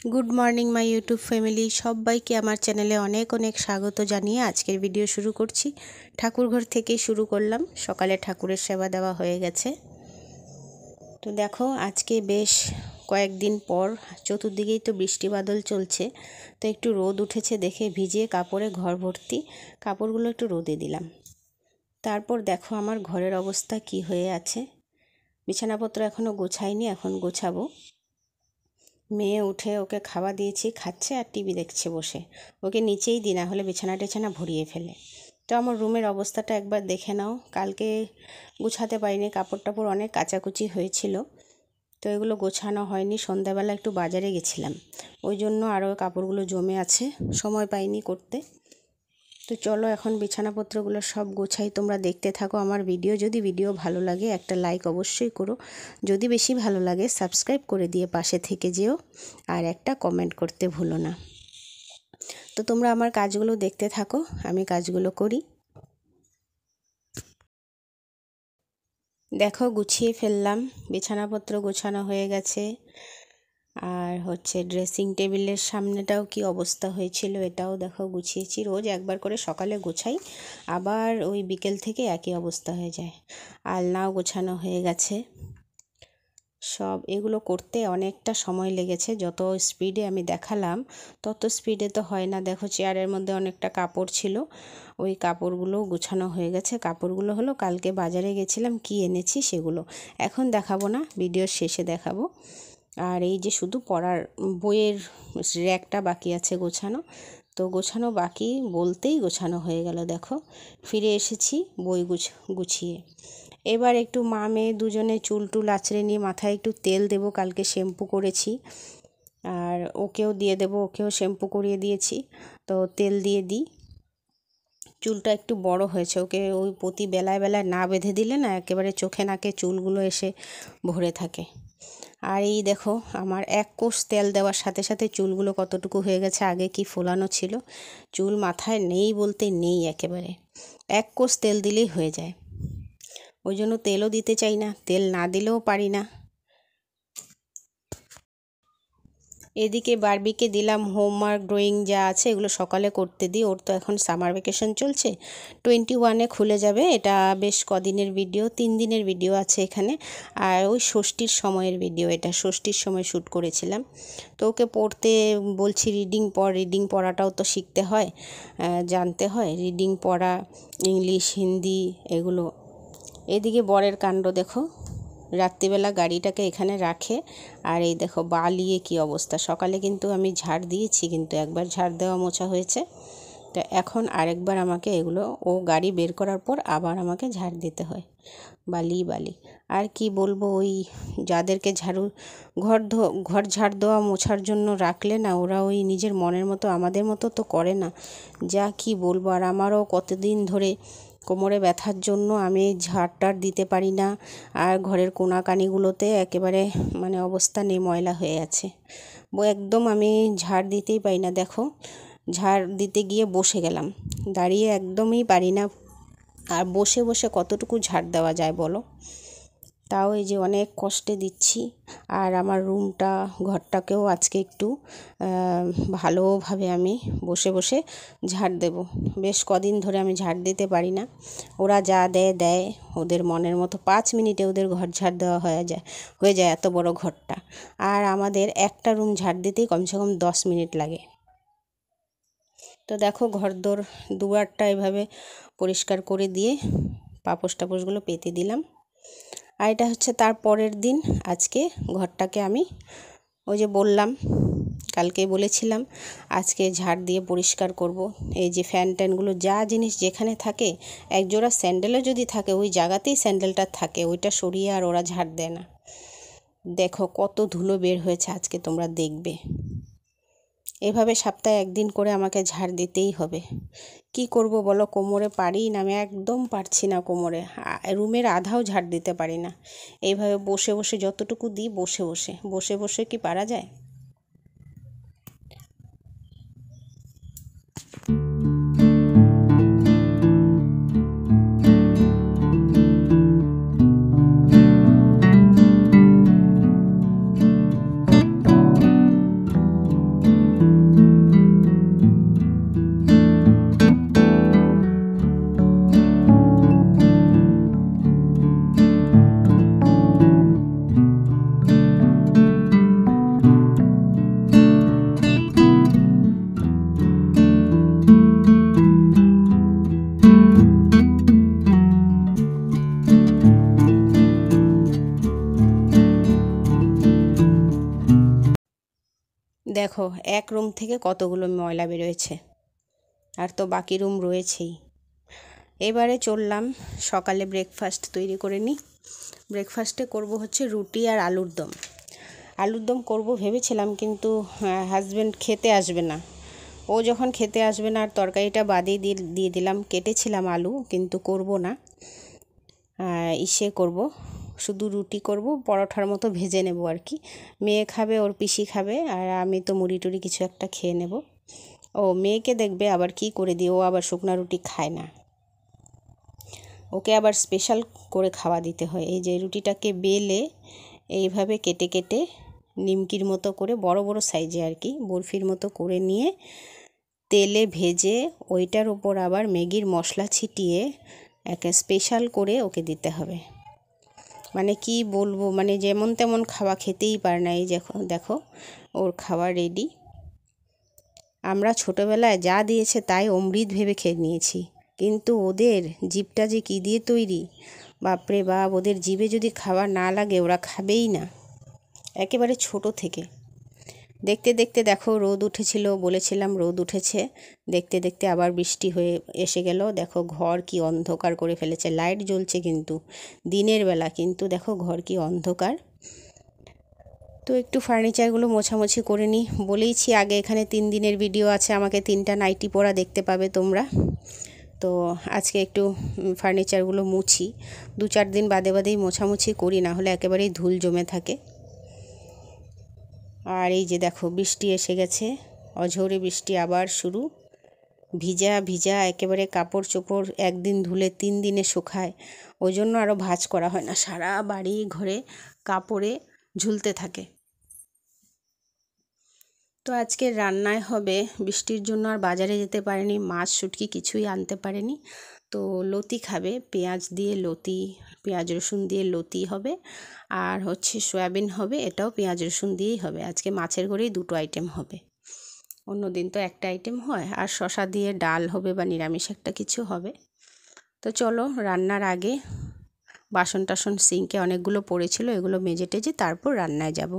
Good morning my YouTube family, সবাইকে আমার চ্যানেলে অনেক অনেক স্বাগত জানিয়ে আজকের ভিডিও শুরু করছি। ঠাকুরঘর থেকেই শুরু করলাম। সকালে ঠাকুরের সেবা দেওয়া হয়ে গেছে। তো দেখো, আজকে বেশ কয়েকদিন পর চতুর্দিকেই তো বৃষ্টি বাদল চলছে, তো একটু রোদ উঠেছে দেখে ভিজিয়ে কাপড়ে ঘর ভর্তি কাপড়গুলো একটু রোদে দিলাম। তারপর দেখো আমার ঘরের অবস্থা কি হয়ে আছে। বিছানাপত্র এখনও গোছাইনি, এখন গোছাবো। মেয়ে উঠে ওকে খাওয়া দিয়েছি, খাচ্ছে আর টিভি দেখছে বসে। ওকে নিচেই দিই, না হলে বিছানা টেছানা ভরিয়ে ফেলে। তো আমার রুমের অবস্থাটা একবার দেখে নাও। কালকে গুছাতে পারিনি, কাপড় টাপড় অনেক কাচাকুচি হয়েছিল, তো এগুলো গোছানো হয়নি। সন্ধ্যাবেলা একটু বাজারে গেছিলাম, ওই জন্য আরও কাপড়গুলো জমে আছে, সময় পাইনি করতে। তো চলো এখন বিছানাপত্রগুলো সব গোছাই, তোমরা দেখতে থাকো আমার ভিডিও। যদি ভিডিও ভালো লাগে একটা লাইক অবশ্যই করো, যদি বেশি ভালো লাগে সাবস্ক্রাইব করে দিয়ে পাশে থেকে যেও, আর একটা কমেন্ট করতে ভুলো না। তো তোমরা আমার কাজগুলো দেখতে থাকো, আমি কাজগুলো করি। দেখো গুছিয়ে ফেললাম, বিছানাপত্র গোছানো হয়ে গেছে। আর ড্রেসিং টেবিলের সামনেটাও কি অবস্থা হয়েছিল, এটাও দেখো গুছিয়েছি। রোজ একবার করে সকালে গোছাই, আবার ওই বিকেল থেকে একই অবস্থা হয়ে যায়। আলনাও গোছানো হয়ে গেছে। সব এগুলো করতে অনেকটা সময় লেগেছে। যত স্পিডে আমি দেখালাম তত স্পিডে তো হয় না। দেখো চেয়ারের মধ্যে অনেকটা কাপড় ছিল, ওই কাপড়গুলোও গোছানো হয়ে গেছে। কাপড়গুলো হলো কালকে বাজারে গেছিলাম, কি এনেছি সেগুলো এখন দেখাবো না, ভিডিওর শেষে দেখাবো। আর এই যে শুধু পড়ার বইয়ের র্যাকটা বাকি আছে গোছানো, তো গোছানো বাকি বলতেই গোছানো হয়ে গেল। দেখো ফিরে এসেছি বই গুছিয়ে। এবার একটু মা মেয়ে দুজনে চুল টুল আঁচড়ে নিয়ে মাথায় একটু তেল দেবো, কালকে শ্যাম্পু করেছি, আর ওকেও দিয়ে দেবো, ওকেও শ্যাম্পু করিয়ে দিয়েছি, তো তেল দিয়ে দিই। চুলটা একটু বড় হয়েছে, ওকে ওই প্রতি বেলায় বেলায় না বেঁধে দিলে না একেবারে চোখে নাকে চুলগুলো এসে ভরে থাকে। আর এই দেখো আমার এক কোষ তেল দেওয়ার সাথে সাথে চুলগুলো কতটুকু হয়ে গেছে। আগে কি ফোলানো ছিল, চুল মাথায় নেই বলতে নেই, একেবারে এক কোষ তেল দিলেই হয়ে যায়। ওই জন্য তেলও দিতে চাই না, তেল না দিলেও পারি না। এদিকে বারবিকে দিলাম হোমওয়ার্ক ড্রয়িং যা আছে এগুলো সকালে করতে দিই। ওর তো এখন সামার ভ্যাকেশন চলছে, 21 খুলে যাবে। এটা বেশ কদিনের ভিডিও, 3 দিনের ভিডিও আছে এখানে। আর ওই ষষ্ঠীর সময়ের ভিডিও, এটা ষষ্ঠীর সময় শ্যুট করেছিলাম। তো ওকে পড়তে বলছি, রিডিং পড়াটাও তো শিখতে হয়, জানতে হয়। রিডিং পড়া, ইংলিশ, হিন্দি এগুলো। এদিকে বরের কাণ্ড দেখো, রাত্রিবেলা গাড়িটাকে এখানে রাখে, আর এই দেখো বালিয়ে কি অবস্থা। সকালে কিন্তু আমি ঝাড় দিয়েছি, কিন্তু একবার ঝাড় দেওয়া মোছা হয়েছে, তো এখন আরেকবার আমাকে এগুলো, ও গাড়ি বের করার পর আবার আমাকে ঝাড় দিতে হয়। বালি আর কি বলবো, ওই যাদেরকে ঘর ঝাড় দেওয়া মোছার জন্য রাখলে না, ওরা ওই নিজের মনের মতো আমাদের মতো তো করে না, যা কি বলবো। আর আমারও কতদিন ধরে কোমরে ব্যথার জন্য আমি ঝাড় দিতে পারি না, আর ঘরের কোনাকানিগুলোতে একেবারে মানে অবস্থা নেই, ময়লা হয়ে আছে। একদম আমি ঝাড় দিতেই পারি না। দেখো ঝাড় দিতে গিয়ে বসে গেলাম, দাঁড়িয়ে একদমই পারি না। আর বসে বসে কতটুকু ঝাড় দেওয়া যায় বলো, তাও এই যে অনেক কষ্টে দিচ্ছি। আর আমার ঘরটাকেও আজকে একটু ভালোভাবে আমি বসে বসে ঝাড় দেব। বেশ কদিন ধরে আমি ঝাড় দিতে পারি না, ওরা যা দেয় ওদের মনের মতো। 5 মিনিটে ওদের ঘর ঝাড় দেওয়া হয়ে যায় এত বড় ঘরটা। আর আমাদের একটা রুম ঝাড় দিতেই কমসে কম 10 মিনিট লাগে। তো দেখো ঘরদোর দুয়ারটা এভাবে পরিষ্কার করে দিয়ে পাপোশ টাপোশগুলো পেতে দিলাম। আর এটা তার পরের দিন। আজকে ঘরটাকে আমি ওই যে বললাম, কালকে বলেছিলাম আজকে ঝাড় দিয়ে পরিষ্কার করব। এই যে ফ্যান ট্যানগুলো যা জিনিস যেখানে থাকে, একজোড়া স্যান্ডেলও যদি থাকে ওই জায়গাতেই স্যান্ডেলটা থাকে, ওইটা সরিয়ে আর ওরা ঝাড় দেয় না। দেখো কত ধুলো বের হয়েছে আজকে, তোমরা দেখবে। এভাবে সপ্তাহে একদিন করে আমাকে ঝাড় দিতেই হবে। কি করব বলো, কোমরে পারি না, আমি একদম পারছি না কোমরে। রুমের আধাও ঝাড় দিতে পারি না। এইভাবে বসে বসে যতটুকু দিই, বসে বসে কি পারা যায়? দেখো এক রুম থেকে কতগুলো ময়লা বেরোয়েছে, আর তো বাকি রুম রয়েছেই। এবারে চললাম সকালে ব্রেকফাস্ট তৈরি করে নিই। ব্রেকফাস্টে করব হচ্ছে রুটি আর আলুর দম। আলুর দম করব ভেবেছিলাম, কিন্তু হাজব্যান্ড খেতে আসবে না। ও যখন খেতে আসবে না, আর তরকারিটা বাদেই দিয়ে দিলাম। কেটেছিলাম আলু, কিন্তু করব না, করব শুধু রুটি করব, পরোটার মতো ভেজে নেব আর কি। মেয়ে খাবে, ওর পিসি খাবে, আর আমি তো মুড়ি টুড়ি কিছু একটা খেয়ে নেব। ও মেয়েকে দেখবে আবার কি করে দিই, ও আবার শুকনা রুটি খায় না, ওকে আবার স্পেশাল করে খাওয়া দিতে হয়। এই যে রুটিটাকে বেলে এইভাবে কেটে কেটে নিমকির মতো করে, বড় বড় সাইজে আর কি, বরফির মতো করে নিয়ে তেলে ভেজে ওইটার উপর আবার ম্যাগির মশলা ছিটিয়ে একটা স্পেশাল করে ওকে দিতে হবে। মানে কি বলবো, মানে যেমন তেমন খাওয়া খেতেই পারে না। এই দেখো ওর খাওয়া রেডি। আমরা ছোটোবেলায় যা দিয়েছে তাই অমৃত ভেবে খেয়ে নিয়েছি, কিন্তু ওদের জিভটা যে কী দিয়ে তৈরি, বাপরে বাপ! ওদের জিভে যদি খাবার না লাগে ওরা খাবেই না, একেবারে ছোট থেকে। দেখতে দেখতে দেখো রোদ উঠেছিল, বলেছিলাম রোদ উঠেছে, দেখতে দেখতে আবার বৃষ্টি হয়ে এসে গেল। দেখো ঘর কি অন্ধকার করে ফেলেছে, লাইট জ্বলছে কিন্তু দিনের বেলা, কিন্তু দেখো ঘর কি অন্ধকার। তো একটু ফার্নিচারগুলো মোছামুছি করে নিই। বলেইছি আগে, এখানে 3 দিনের ভিডিও আছে, আমাকে 3টা নাইটি পরা দেখতে পাবে তোমরা। তো আজকে একটু ফার্নিচারগুলো মুছি, 2-4 দিন বাদে বাদেই মোছামুছি করি, না হলে একেবারেই ধুল জমে থাকে। আর এই যে দেখো বৃষ্টি এসে গেছে, অঝোরে বৃষ্টি আবার শুরু। ভিজা ভিজা একেবারে কাপড় চোপড় একদিন ধুলে 3 দিনে শুকায়, ওই জন্য আরও ভাঁজ করা হয় না, সারা বাড়ি ঘরে কাপড়ে ঝুলতে থাকে। তো আজকে রান্নায় হবে, বৃষ্টির জন্য আর বাজারে যেতে পারেনি, মাছ শুটকি কিছুই আনতে পারেনি। তো লতি খাবে, পেঁয়াজ দিয়ে লতি, পেঁয়াজ রসুন দিয়ে লতি হবে, আর হচ্ছে সয়াবিন হবে, এটাও পেঁয়াজ রসুন দিয়েই হবে। আজকে মাছের ঘরেই 2টো আইটেম হবে, অন্য দিন তো একটা আইটেম হয়। আর শসা দিয়ে ডাল হবে বা নিরামিষ একটা কিছু হবে। তো চলো, রান্নার আগে বাসন টাসন সিঙ্কে অনেকগুলো পড়েছিল, এগুলো মেজে টেজে তারপর রান্নায় যাব।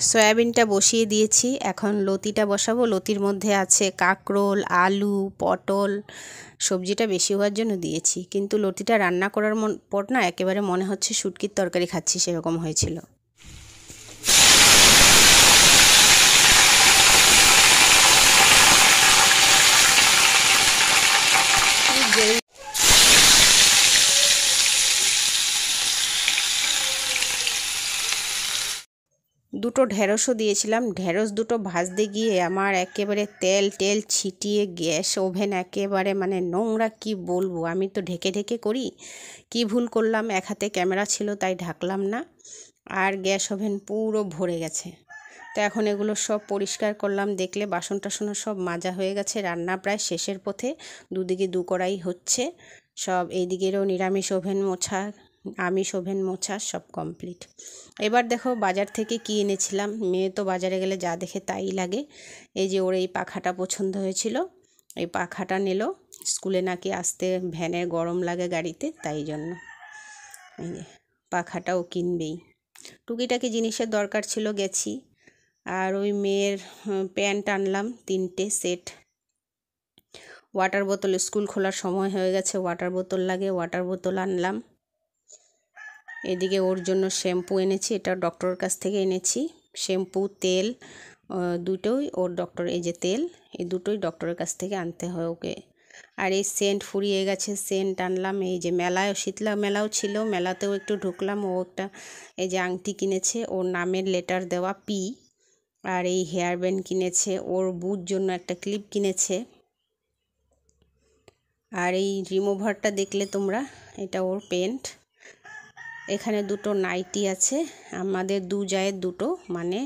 সয়াবিনটা বসিয়ে দিয়েছি, এখন লতিটা বসাবো। লতির মধ্যে আছে কাঁকরোল, আলু, পটল, সবজিটা বেশি হওয়ার জন্য দিয়েছি, কিন্তু লতিটা রান্না করার পর না একেবারে মনে হচ্ছে শুটকির তরকারি খাচ্ছি, সেরকম হয়েছিল। দুটো ঢেঁড়সও দিয়েছিলাম। ঢেঁড়স দুটো ভাজতে গিয়ে আমার একেবারে তেল ছিটিয়ে গ্যাস ওভেন একেবারে মানে নোংরা, কি বলবো। আমি তো ঢেকে ঢেকে করি, কি ভুল করলাম, এক হাতে ক্যামেরা ছিল তাই ঢাকলাম না, আর গ্যাস ওভেন পুরো ভরে গেছে। তো এখন এগুলো সব পরিষ্কার করলাম। দেখলে বাসন টাসনও সব মাজা হয়ে গেছে। রান্না প্রায় শেষের পথে, দুদিকে 2 কড়াই হচ্ছে সব। এইদিকেরও নিরামিষ ওভেন মোছা, আমিষ ওভেন মোছা সব কমপ্লিট। এবার দেখো বাজার থেকে কি এনেছিলাম। মেয়ে তো বাজারে গেলে যা দেখে তাই লাগে। এই যে ওর এই পাখাটা পছন্দ হয়েছিল, এই পাখাটা নিল। স্কুলে নাকি আসতে ভ্যানে গরম লাগে গাড়িতে, তাই জন্য এই যে পাখাটাও কিনবেই। টুকিটাকি জিনিসের দরকার ছিল, গেছি। আর ওই মেয়ের প্যান্ট আনলাম 3টে সেট। ওয়াটার বোতল, স্কুল খোলার সময় হয়ে গেছে, ওয়াটার বোতল লাগে, ওয়াটার বোতল আনলাম। এদিকে ওর জন্য শ্যাম্পু এনেছি, এটা ডক্টরের কাছ থেকে এনেছি। শ্যাম্পু, তেল দুটোই ওর ডক্টর, এই যে তেল, এই দুটোই ডক্টরের কাছ থেকে আনতে হয় ওকে। আর এই সেন্ট ফুরিয়ে গেছে, সেন্ট আনলাম। এই যে মেলায়, শীতলা মেলাও ছিল, মেলাতেও একটু ঢুকলাম। ও একটা এই যে আংটি কিনেছে, ওর নামের লেটার দেওয়া পি। আর এই হেয়ার ব্যান্ড কিনেছে, ওর বুর জন্য একটা ক্লিপ কিনেছে। আর এই রিমুভারটা দেখলে তোমরা, এটা ওর পেন্ট। এখানে দুটো নাইটি আছে, আমাদের 2 জায়ের দুটো, মানে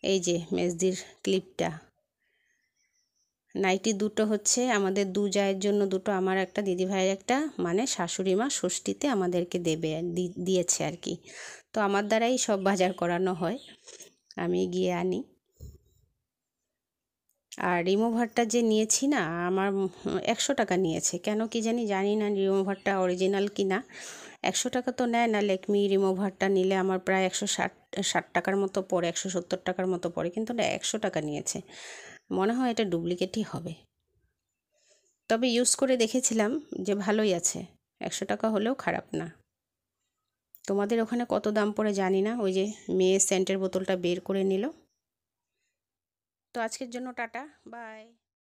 এই যে মেজদির ক্লিপটা। নাইটি দুটো হচ্ছে আমাদের 2 জায়ের জন্য দুটো, আমার একটা, দিদিভাইয়ের একটা, মানে শাশুড়ি মা ষষ্ঠীতে আমাদেরকে দেবে, দিয়েছে আর কি। তো আমার দ্বারাই সব বাজার করানো হয়, আমি গিয়ে আনি। আর রিমুভারটা যে নিয়েছি না, আমার 100 টাকা নিয়েছে। কেন কি জানি না রিমুভারটা অরিজিনাল কি না। 100 টাকা তো নেয় না। লেকমি রিমুভারটা নিলে আমার প্রায় 160 টাকার মতো পড়ে, 170 টাকার মতো পড়ে, কিন্তু না 100 টাকা নিয়েছে। মনে হয় এটা ডুপ্লিকেটই হবে। তবে ইউজ করে দেখেছিলাম যে ভালোই আছে, 100 টাকা হলেও খারাপ না। তোমাদের ওখানে কত দাম পড়ে জানি না। ওই যে মেয়ে সেন্টের বোতলটা বের করে নিল। তো আজকের জন্য টাটা, বাই।